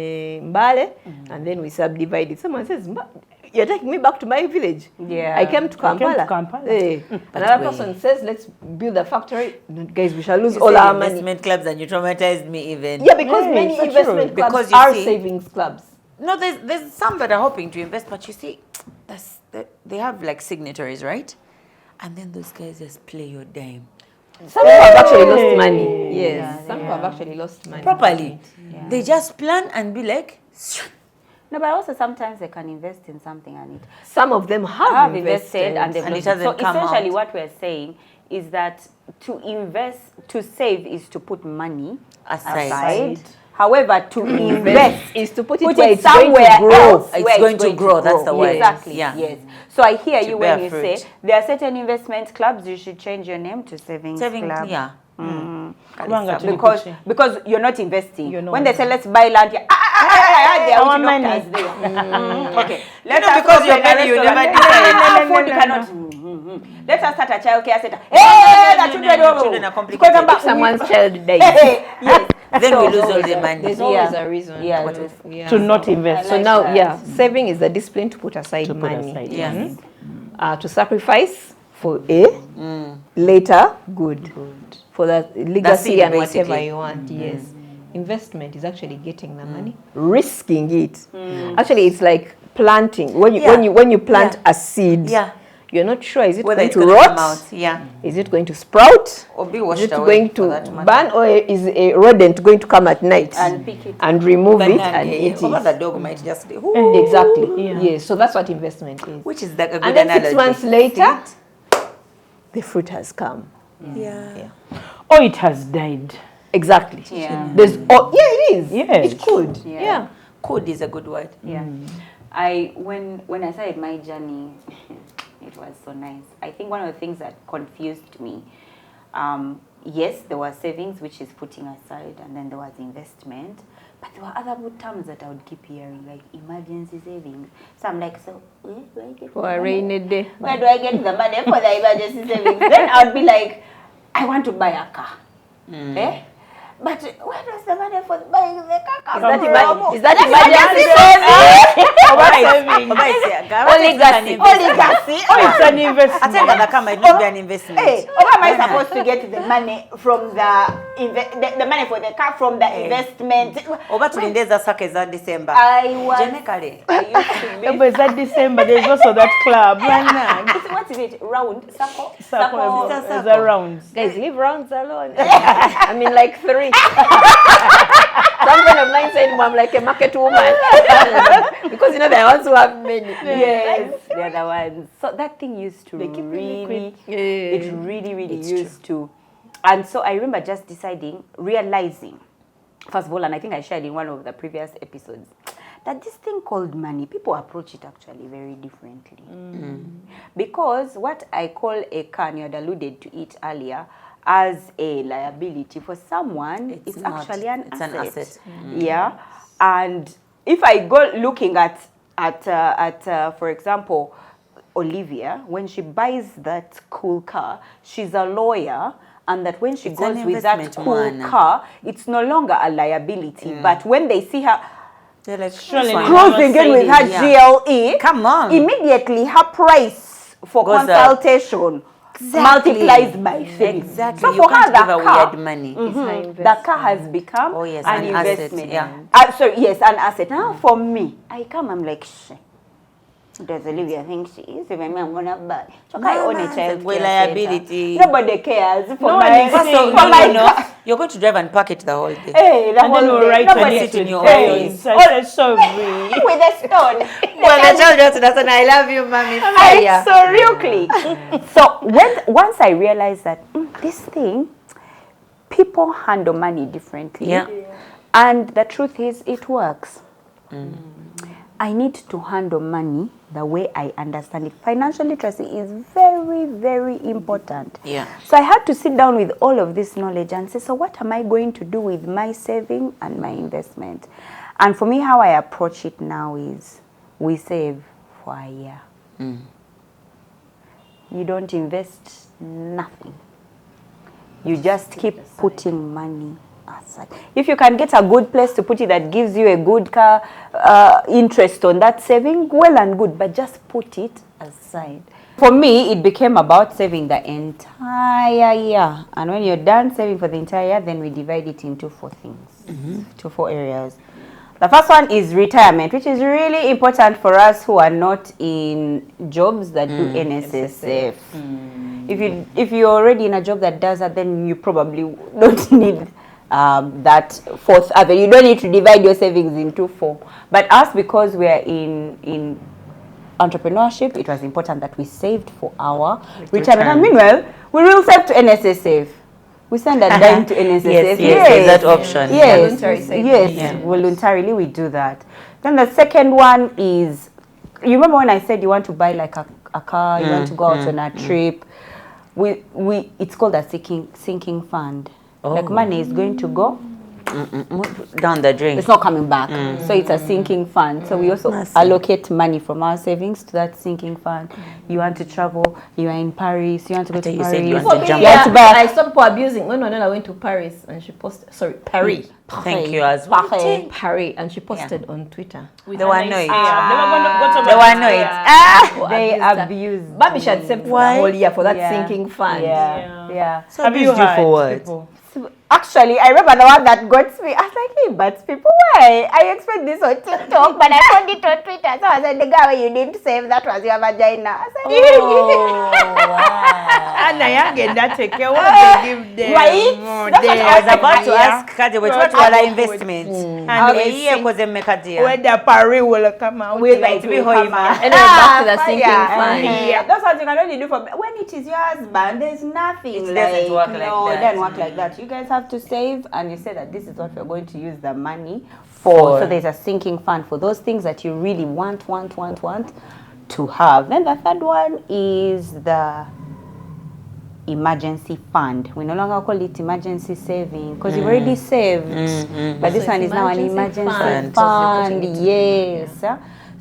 Mbale, and then we subdivide it. Someone says, you're taking me back to my village. Yeah. I came to Kampala. Kampala. Eh. Another person says, let's build a factory. No, guys, we shall lose You all said our money. investment clubs and you traumatized me even. Yeah, because Yeah, many it's so investment true. clubs Because you are see- savings clubs. No, there's some that are hoping to invest, but you see, they have like signatories, right? And then those guys just play your dime. Some people have actually lost money. Yes, some people have actually lost money. Properly. They just plan and be like, No, but also sometimes they can invest in something and it Some of them have have invested and they've And it lost. So hasn't come essentially out. what we're saying is that to save is to put money Aside. However, to invest is to put it put where it it's going to somewhere grow. else It's where going to grow, that's the word. Exactly, Yeah. yes. So I hear To you bear when you fruit. say there are certain investment clubs, you should change your name to savings club. Yeah. Kubanga tuli kuchi. Because you're not investing. You're not when they say let's buy land, they are Our witch money. doctors there. Okay. You know, because you're money, you never decide. no, Food no, cannot. Let us start a childcare center. Hey, the children are complicated. Because If someone's child dies, yes. Then we lose all the money. there's always Yeah. a reason. Yeah. What if- yeah. To not invest. So like now, that. saving is the discipline to put aside To put money. aside, yes. To sacrifice for a later good. for the legacy seed, and whatever basically. you want. Yes. Investment is actually getting the money, risking it. Actually, it's like planting. When you plant a seed, you're not sure, is it Whether going it's to gonna come rot? out. Yeah. Is it going to sprout? Or be Is washed it away, going for to that matter. burn, or is a rodent going to come at night And pick it and remove it Banana, and eat or the it? dog might just ooh, Exactly. Yes. So that's what investment is. which is like a good And then analogy. 6 months later, the fruit has come. Yeah. Or it has died. Exactly. Yeah. There's it is. Yes. It could. Yeah. Yeah. Could is a good word. Yeah. When I started my journey, it was so nice. I think one of the things that confused me, yes, there were savings, which is putting aside, and then there was investment. But there were other good terms that I would keep hearing, like emergency savings. So I'm like, so where do I get For the a money? rainy day. Where do I get the money for the emergency savings? Then I would be like, I want to buy a car. Eh? But where does the money for buying the car come from? Is that emergency? Oligarchy. Oh, it's an investment. Atenda kama it would be an investment. Hey, or am I supposed to get the money from the money for the car from the investment? Oba tulindeza saka za December. Generally. I used to But it's that December, there's also that club. what is it? Round? Circle? It's a round. Guys, leave rounds alone. I mean, like 3. Some friend of mine said, I'm like a market woman. Because, they're ones who have many. Yes, they're the ones. So that thing used to keep really, Yeah. it really used to. And so I remember just realizing, first of all, and I think I shared in one of the previous episodes, that this thing called money, people approach it actually very differently. Because what I call a car, and you had alluded to it earlier, as a liability for someone, it's actually an asset. Yeah. And if I go looking at for example, Olivia, when she buys that cool car, she's a lawyer, and that when she goes with that cool car, it's no longer a liability. But when they see her They're like, cruising in with her GLE, come on. immediately her price for Goes consultation multiplies by 3. Exactly. So You for her, can't give the away car, money. the car has become yes, an an asset, investment. yeah. So yes, an asset. Now for me, I'm like, does Olivia think she is? Even me, I'm gonna buy. So I own a child well, care liability. center. Nobody cares for No my one is for saying, my No, you're going to drive and park it the whole day. Hey, the And whole then we'll day. write on Nobody it in with your coins. I said, sorry. with a stone. Well, the child just doesn't. I love you, mommy. It's so real quick. So once I realized that this thing, people handle money differently. Yeah. And the truth is, it works. I need to handle money the way I understand it. Financial literacy is very, very important. Yeah. So I had to sit down with all of this knowledge and say, so what am I going to do with my saving and my investment? And for me, how I approach it now is we save for a year. You don't invest nothing. You just keep putting money aside. If you can get a good place to put it that gives you a good interest on that saving, well and good, but just put it aside. For me, it became about saving the entire year. And when you're done saving for the entire year, then we divide it into 4 things, to 4 areas. The first one is retirement, which is really important for us who are not in jobs that do NSSF. If you're already in a job that does that, then you probably don't need that 4th other. You don't need to divide your savings into 4. But us, because we are in entrepreneurship, it was important that we saved for our retirement. And meanwhile, we will save to NSSF. We send a dime to NSSF. Yes, there's that option. Yes, Voluntary savings. yes, voluntarily we do that. Then the second one is, you remember when I said you want to buy like a car, you want to go out on a trip. It's called a sinking fund. Like money is going to go Down the drain. It's not coming back. So it's a sinking fund. So we also allocate money from our savings to that sinking fund. You want to travel, you are in Paris, you want to go to You Paris. said you want to jump. I saw people abusing. When Manuela went to Paris and she posted, Paris. Thank you as well. Paris, and she posted on Twitter. They were annoyed. They They were annoyed. They abuse. Babi had saved for the whole year for that sinking fund. Yeah. So have you heard for what? people? Actually, I remember the one that got me. I was like, hey, but people, why? I expect this on TikTok, but I found it on Twitter. So I said, the guy you didn't save, that was your vagina. I said, And I again that take care. What they give them? Right? That's what I was about to ask Cadia, what were the investments? And a year because they make a deal. Whether Paris will come out. Will Like to be Hoima. And then back to the sinking fund. Yeah. That's what you can only do for when it is your husband. There's nothing It like doesn't work like no, it that. doesn't work like that. You guys have to save, and you say that this is what we're going to use the money for. So there's a sinking fund for those things that you really want to have. Then the third one is the emergency fund. We no longer call it emergency saving because you've already saved. But this one is now an emergency fund. Yes.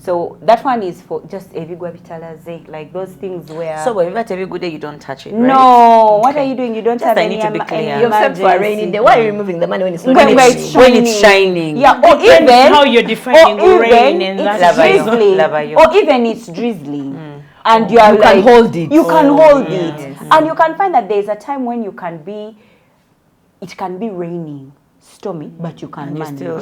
So that one is for just like those things where. So whenever every good day you don't touch it, right? No, what are you doing? You don't have I any need to be clear. You've saved for a rainy day. Why are you removing the money when it's not When raining? it's shining. Yeah, or even how you're defining rain and it's that. drizzling, or even it's drizzling, and you are You can hold it. You can hold it, and you can find that there is a time when it can be raining, stormy, but you can manage. Still,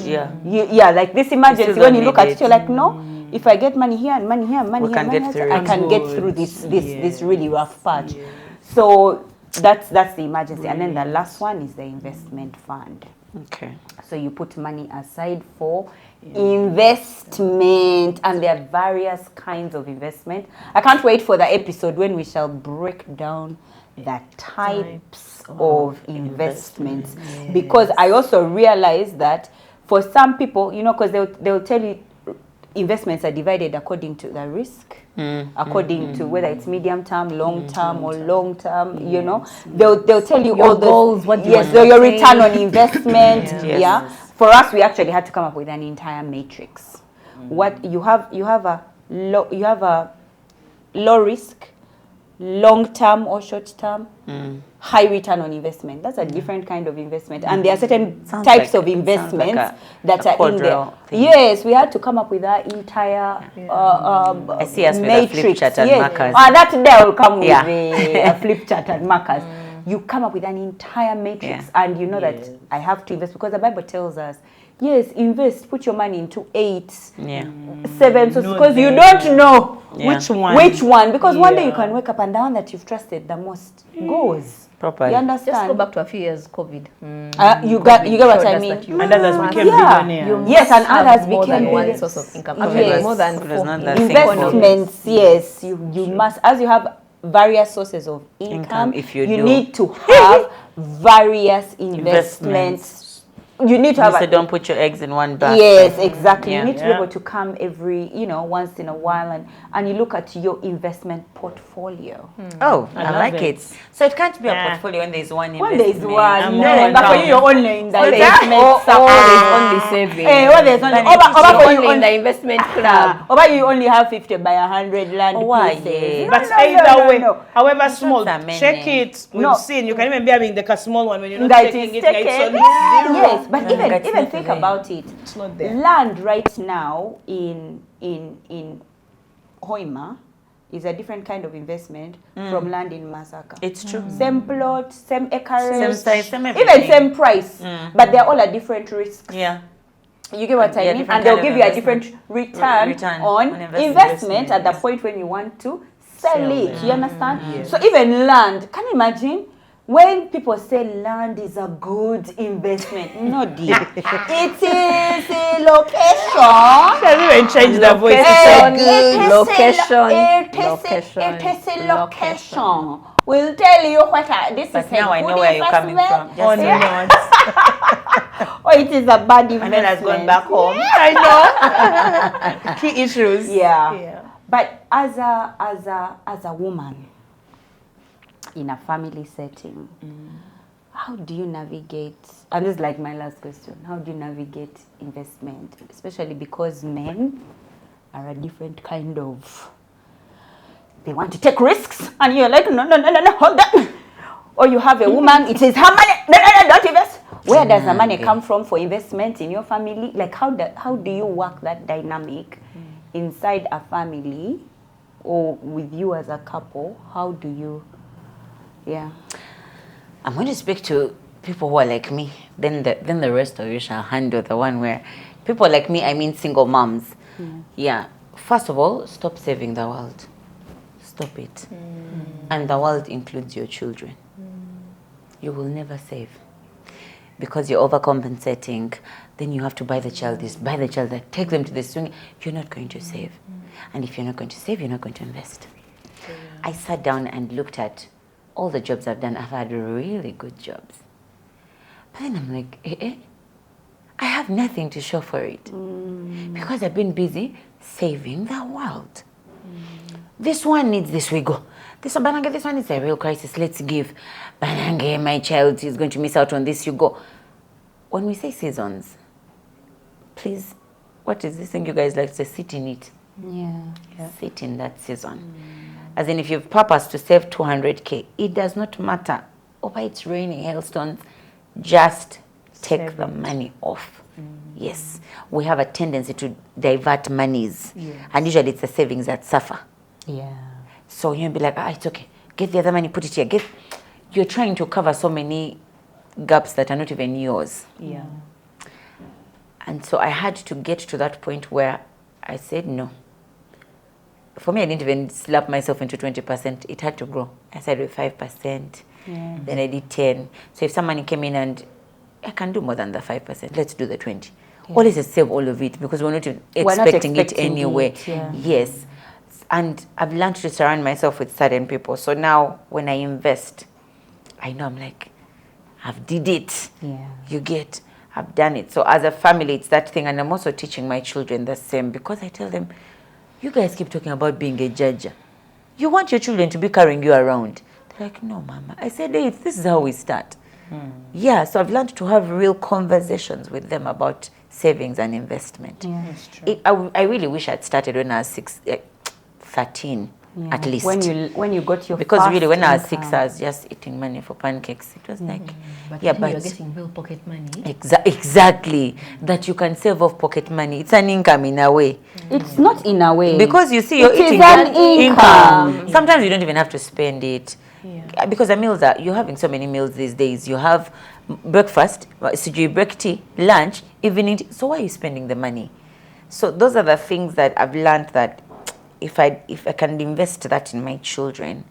Like this emergency. When you look at it, you're like, no. If I get money here and money here and money here, I can get through this really rough patch. So that's the emergency, and then the last one is the investment fund. Okay. So you put money aside for investment, and there are various kinds of investment. I can't wait for the episode when we shall break down the types of investments, because I also realize that for some people, because they'll tell you investments are divided according to the risk, according to whether it's medium term, long term, or long term. They'll tell you Your all goals, those. what do you Yes, want so to your attain. return on investment. Yes. For us, we actually had to come up with an entire matrix. What you have a low risk, long term or short term, high return on investment. That's a different kind of investment, and there are certain types of investments that are in there. Yes, we had to come up with our entire I see us with a matrix. flip chart and markers. That day will come with a flip chart and markers. You come up with an entire matrix, and you know that I have to invest, because the Bible tells us, yes, invest, put your money into 8, 7, so because you don't know which one, because one day you can wake up and the one that you've trusted the most goes. Properly. You understand? Just go back to a few years, COVID. You get what I mean? And others became billionaires. Yes, and others more became than one billionaires. source of income. Yes. More than There's not 4 that Investments, yes, you must, as you have various sources of income, if you need to have various investments. You need to have So don't put your eggs in one basket. Yes, exactly. Yeah. You need to be able to come every, once in a while, and you look at your investment portfolio. Oh, I love like it. it. So it can't be a portfolio when there's one When investment. there is one, no, but for you, you're only in the investment. there's only saving. When there's only, You're only in the investment club. over you only have 50 by 100 land why, pieces. But No, either way, no. however small, not that check many. it. We've seen. You can even be having the small one when you're not That checking is it. taken. It's only Yes, but That's even not think there. about it. It's not there. Land right now in Hoima is a different kind of investment from land in Masaka. It's true. Same plot, same acreage, Same size, same even everything. same price, but they're all at different risks. Yeah. You get what I Yeah, mean? different And they'll kind of give you a investment. different return, Return on on investment at the yes. point when you want to sell it. it. You understand? So even land, can you imagine? When people say land is a good investment, no dear. It is a location. Doesn't even change the voice. It is a location. We'll tell you what this But is now a I good know where you're coming investment. from. Just Not. Or it is a bad investment. and then has gone back home. I know. Key issues. Yeah. But as a woman in a family setting, how do you navigate, and this is like my last question, how do you navigate investment, especially because men are a different kind of, they want to take risks, and you're like, no, hold on. Or you have a woman, it is her money, no, don't invest. Where does the money come from for investment in your family? Like, how do you work that dynamic inside a family or with you as a couple? How do you, I'm going to speak to people who are like me. Then the rest of you shall handle the one where people like me, I mean single moms. Yeah. First of all, stop saving the world. Stop it. And the world includes your children. You will never save. Because you're overcompensating, then you have to buy the child this, buy the child that, take them to the swing. You're not going to save. And if you're not going to save, you're not going to invest. I sat down and looked at all the jobs I've done. I've had really good jobs. But then I'm like, I have nothing to show for it. Because I've been busy saving the world. This one needs this, we go. This one, Banange, this one is a real crisis. Let's give Banange, my child is going to miss out on this, you go. When we say seasons, please, what is this thing you guys like to say? Sit in it. Sit in that season. As in, if you've purposed to save 200K, it does not matter. Over it's raining, hailstones, just take the money off. Yes, we have a tendency to divert monies. And usually it's the savings that suffer. So you'll be like, it's okay. Get the other money, put it here. You're trying to cover so many gaps that are not even yours. And so I had to get to that point where I said no. For me, I didn't even slap myself into 20%. It had to grow. I started with 5%. Then I did 10. So if some money came in and I can do more than the 5%, let's do the 20. Or let's just save all of it because we're not expecting it anyway. Yes. And I've learned to surround myself with certain people. So now when I invest, I know I'm like, I've did it. You get, I've done it. So as a family, it's that thing. And I'm also teaching my children the same because I tell them, you guys keep talking about being a judge. You want your children to be carrying you around. They're like, no, Mama. I said, hey, this is how we start. So I've learned to have real conversations with them about savings and investment. That's true. I really wish I'd started when I was 13 at least. When you got your because first really when I was 6, income. I was just eating money for pancakes. It was like, But yeah, you're but getting real pocket money. Exactly, that you can save off pocket money. It's an income in a way. It's not in a way. Because you see, you're It is eating an income. Sometimes you don't even have to spend it. Because the meals you're having so many meals these days. You have breakfast, so you break tea, lunch, evening tea. So why are you spending the money? So those are the things that I've learned that if I can invest that in my children,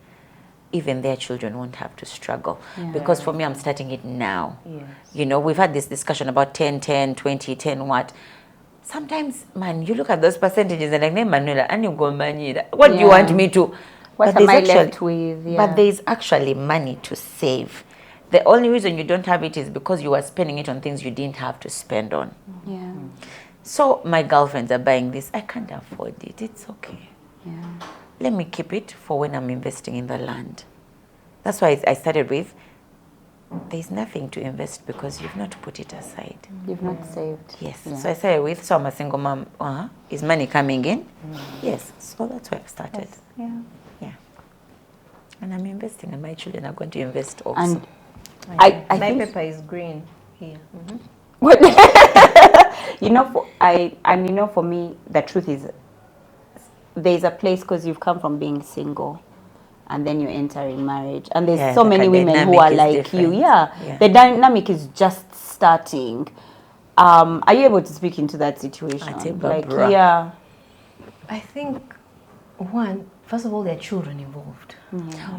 even their children won't have to struggle. Because for me, I'm starting it now. You know, we've had this discussion about 10, 10, 20, 10 what. Sometimes, man, you look at those percentages and like, Manuela, and you go, what do you want me to? What am I left with? But there's actually money to save. The only reason you don't have it is because you are spending it on things you didn't have to spend on. So my girlfriends are buying this. I can't afford it. It's okay. Let me keep it for when I'm investing in the land. That's why I started with, there's nothing to invest because you've not put it aside. You've not saved. Yes. So I started with, so I'm a single mom. Is money coming in? Yes. So that's why I started. And I'm investing, and my children are going to invest also. And my think paper is green here. For me, the truth is, there's a place because you've come from being single, and then you're entering marriage, and there's so many women who are like you. The dynamic is just starting. Are you able to speak into that situation? I think first of all, there are children involved.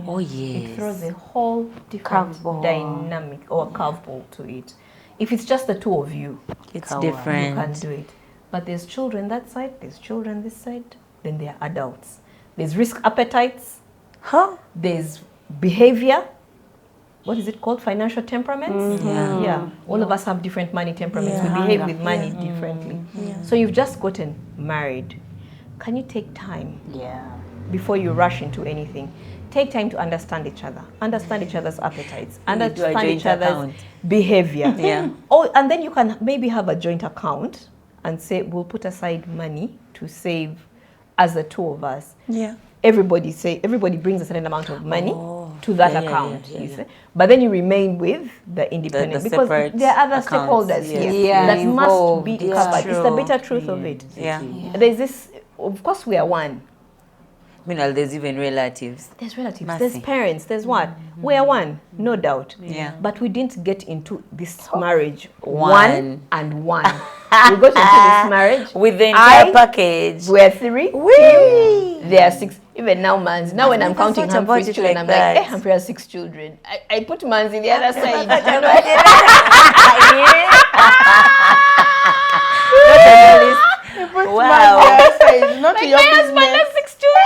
Oh yes. It throws a whole different dynamic or curveball to it. If it's just the two of you, it's different. You can do it. But there's children that side, there's children this side, then there are adults. There's risk appetites. There's behavior. What is it called? Financial temperaments? All of us have different money temperaments. We behave with money differently. So you've just gotten married. Can you take time before you rush into anything? take time to understand each other, understand each other's appetites, Do a understand joint each other's account. behavior. Yeah. Oh, and then you can maybe have a joint account and say, we'll put aside money to save as the two of us. Yeah. Everybody brings a certain amount of money to that yeah, account. yeah, You yeah. see? But then you remain with the independent The because separate there are other accounts, stakeholders yes. here Yeah, that must involved. be It's covered. It's the true. bitter truth of it. Yeah. There's this, of course we are one. Meanwhile, there's even relatives. There's relatives, Mercy. there's parents, there's what? We are one, no doubt. Yeah. But we didn't get into this marriage One. one and one. We got into this marriage With the entire package. we're 3. Whee! There are 6. Even now, Mans. Now when I'm never counting thought about Humphrey's it children, like I'm that. like, Humphrey has 6 children. I put Mans in the other side. Wow. It's not your business. 6 children.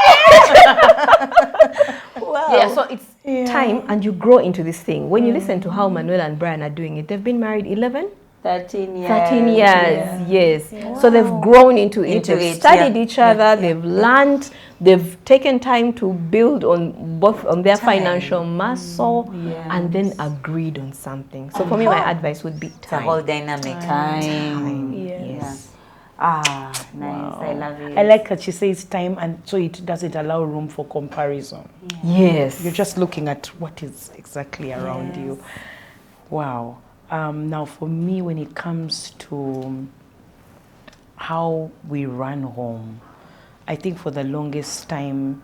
Yeah, so it's time and you grow into this thing. When you listen to how Manuela and Brian are doing it, they've been married 11? 13 years. 13 years, yes. So they've grown into it. Into They've it, studied yeah. each other. They've learned. They've taken time to build on both on their financial muscle and then agreed on something. So for me, my advice would be It's a whole time. dynamic. Time. Yes. Ah, nice. I love it. I like that she says time, and so it doesn't allow room for comparison. Yes. You're just looking at what is exactly around you. Wow. Now, for me, when it comes to how we run home, I think for the longest time,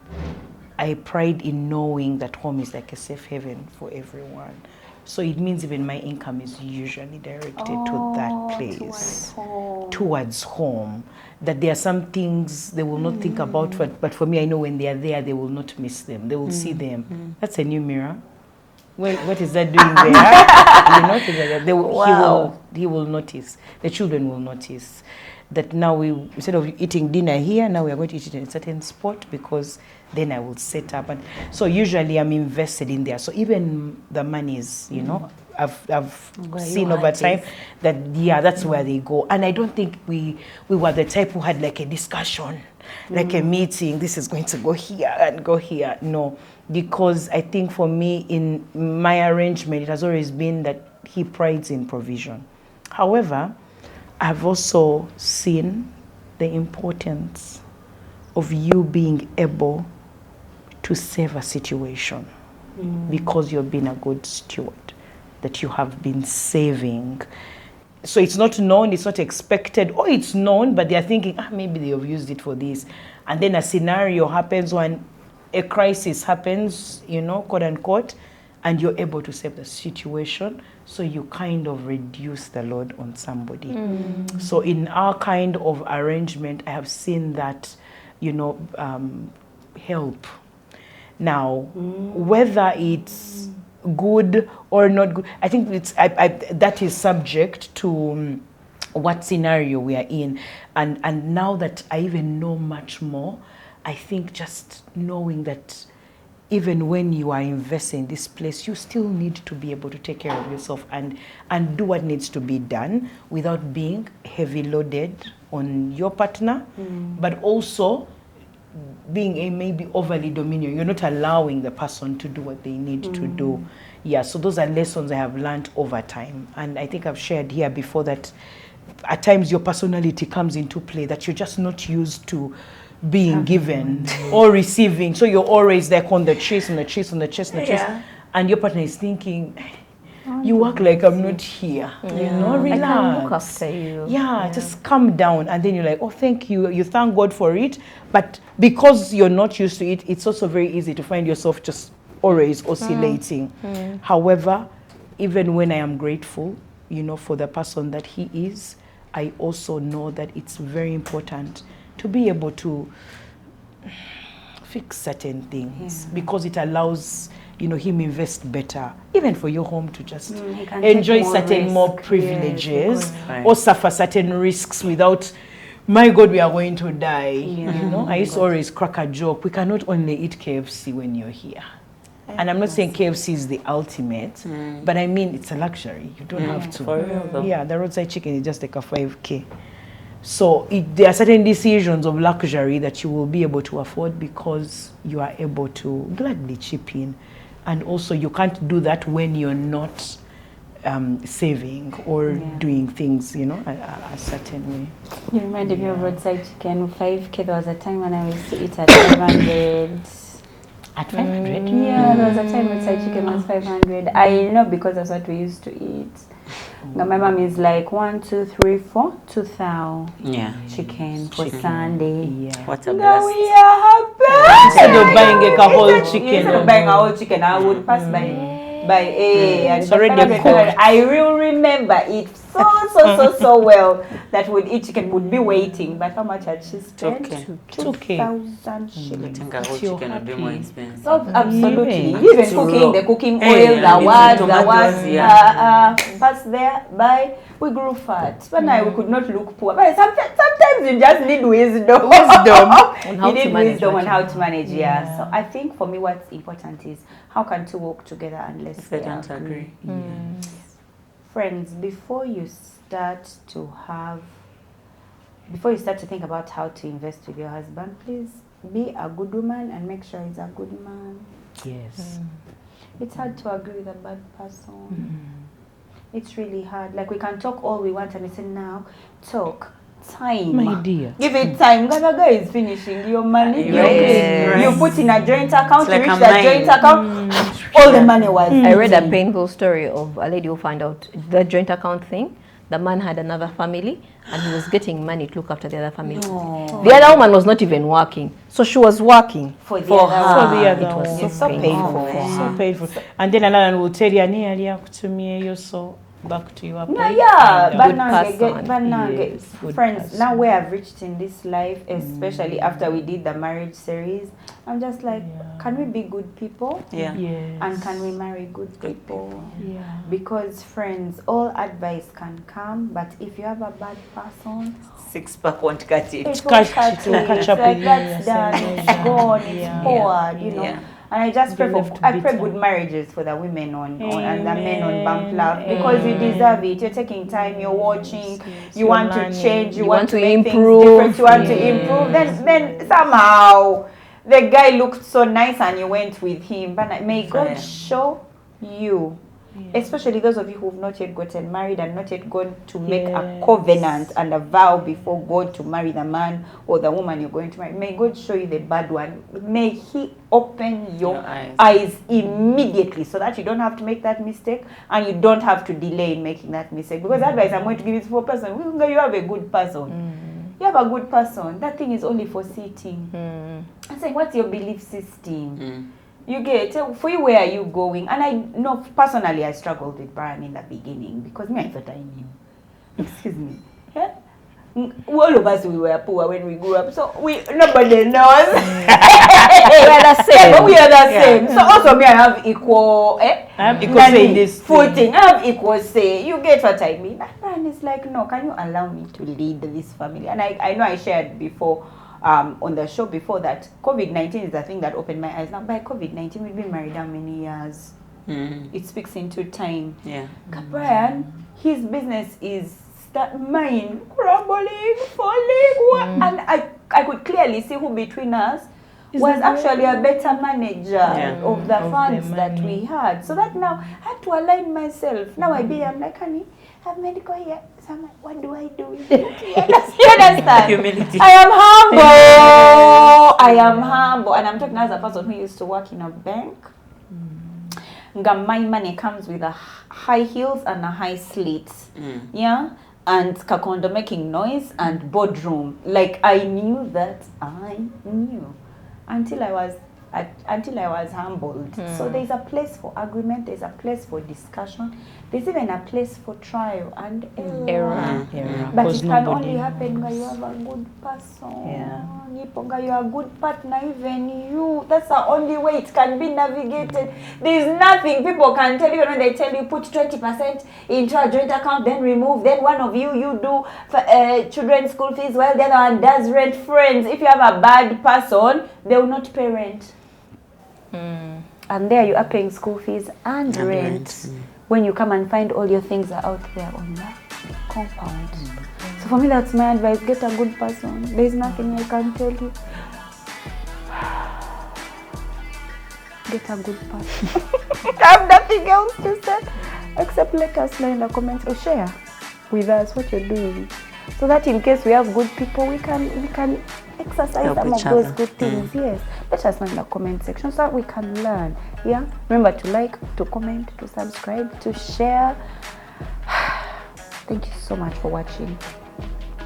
I pride in knowing that home is like a safe haven for everyone. So it means even my income is usually directed to that place, towards home. That there are some things they will not think about, but for me, I know when they are there, they will not miss them. They will see them. That's a new mirror. What is that doing there? You notice that he will notice. The children will notice that now we, instead of eating dinner here, now we are going to eat it in a certain spot because then I will set up. And so usually I'm invested in there. So even the monies, you know, I've seen over time that, that's where they go. And I don't think we were the type who had like a discussion, like a meeting, this is going to go here and go here. No, because I think for me in my arrangement, it has always been that he prides in provision. However, I've also seen the importance of you being able to save a situation because you've been a good steward, that you have been saving. So it's not known, it's not expected, or it's known, but they're thinking, maybe they have used it for this. And then a scenario happens when a crisis happens, you know, quote unquote, and you're able to save the situation. So you kind of reduce the load on somebody. So in our kind of arrangement, I have seen that, you know, help. Now, whether it's good or not good, I think it's that is subject to what scenario we are in. And now that I even know much more, I think just knowing that even when you are investing in this place, you still need to be able to take care of yourself and do what needs to be done without being heavy loaded on your partner, but also being maybe overly dominant. You're not allowing the person to do what they need to do. Yeah, so those are lessons I have learned over time. And I think I've shared here before that at times your personality comes into play, that you're just not used to being given or receiving. So you're always like on the chase, on the chase, on the chase, on the chase. And your partner is thinking, you work like I'm not here. You know, relax. I can look after you. Yeah, just calm down. And then you're like, oh, thank you. You thank God for it. But because you're not used to it, it's also very easy to find yourself just always oscillating. However, even when I am grateful, you know, for the person that he is, I also know that it's very important to be able to fix certain things because it allows, you know, him invest better, even for your home to just enjoy certain more privileges or suffer certain risks without, my God, we are going to die. You know, I used to always crack a joke. We cannot only eat KFC when you're here. And I'm not saying KFC is the ultimate, but I mean, it's a luxury. You don't have to. For real, though. Yeah, the roadside chicken is just like a 5K. So there are certain decisions of luxury that you will be able to afford because you are able to gladly chip in. And also you can't do that when you're not saving or doing things, you know, a certain way. You reminded me of roadside chicken, 5K. There was a time when I used to eat at 500. At 500? Yeah, there was a time roadside chicken was 500. I know because that's what we used to eat. Now my mom is like 1, 2, 3, 4, 2,000 chicken for Sunday. Yeah. What a Now blast. we are happy. Instead of buying a whole chicken. Instead of buying a whole chicken, I would pass by A and It's already just cooked. I will remember it so well that would eat chicken would be waiting. But how much had she spent? Okay. 2,000 I shillings. think a whole chicken would be more expensive. Oh, absolutely. Yeah. Even cooking, the cooking oil, the what, pass there, buy. We grew fat. But now we could not look poor. But sometimes you just need wisdom. You need wisdom on how to manage, So I think for me what's important is how can two work together unless They don't agree. Friends, before you start to think about how to invest with your husband, please be a good woman and make sure he's a good man. Yes. It's hard to agree with a bad person. It's really hard. Like we can talk all we want and we say now, talk. Time. My dear. Give it time. The guy is finishing your money. Yes. You put in a joint account, It's like you reach a that joint account, all the money was. I read a painful story of a lady who found out the joint account thing. The man had another family and he was getting money to look after the other family. The other woman was not even working. So she was working For the for other her. For the other It was one. so, It's so painful. painful. So painful. And then another one will tell you, to me, you're so back to your No, point. yeah, And, but Good now, person. Yes, good friends, person. now where I've reached in this life, especially after we did the marriage series, I'm just like, can we be good people? Yeah. Yes. And can we marry good people? Yeah. Because friends, all advice can come, but if you have a bad person, 6-pack won't cut it. it will Catch- cut it will it. catch It's up like with you, that's yes, done, yes, it's yeah. gone, it's Yeah. forward, you know. Yeah. And I just pray You're for, left I pray bitter. good marriages for the women on and the men on Amen. Bump Love because you deserve it. You're taking time, you're watching, you You're want learning. to change, you You want want to to make improve. things different, you want to improve. Then somehow the guy looked so nice and you went with him. But may God Yeah. show you. Especially those of you who've not yet gotten married and not yet gone to make a covenant and a vow before God to marry the man or the woman you're going to marry. May God show you the bad one. May He open your eyes immediately so that you don't have to make that mistake and you don't have to delay in making that mistake. Because advice I'm going to give is for a person. You have a good person. You have a good person. That thing is only for sitting. I'm saying, what's your belief system? You get, for you, where are you going? And I know personally I struggled with Brian in the beginning because me, I thought I knew. Excuse me. Yeah? All of us, we were poor when we grew up, so nobody knows. We are the same. But we are the same. So also me, I have equal, equal say in this footing. I have equal say. You get what I mean? And Brian is like, no, can you allow me to lead this family? And I know I shared before. On the show before that, COVID-19 is the thing that opened my eyes. Now, by COVID-19, we've been married how many years? It speaks into time. Yeah. Brian, his business is mine, crumbling, falling. And I could clearly see who between us was actually a better manager of the funds that we had. So that now I had to align myself. Now I'm like, honey, I have medical here. So I'm like, what do I do? You understand? Humility. I am humble. I am humble. And I'm talking as a person who used to work in a bank. My money comes with a high heels and a high slits. Yeah? And Kakondo making noise and boardroom. Like I knew that I knew. Until I was humbled. So there's a place for agreement, there's a place for discussion, there's even a place for trial and error. But it can only happen when you have a good person. You are a good partner, even you. That's the only way it can be navigated. There's nothing people can tell you when they tell you put 20% into a joint account, then remove, then one of you do children's school fees while the other one does rent. Friends, if you have a bad person, they will not pay rent. And there you are paying school fees and rent. When you come and find all your things are out there on that compound. So So for me, that's my advice. Get a good person. There's nothing I can tell you. Get a good person. I have nothing else to say except let us know in the comments or share with us what you're doing, so that in case we have good people, we can exercise Help some of each those other. good things. Yes, let us know in the comment section so that we can learn. Yeah, remember to like, to comment, to subscribe, to share. Thank you so much for watching.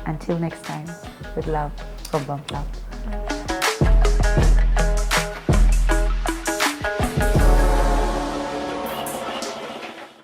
Until next time, with love from Bump Love.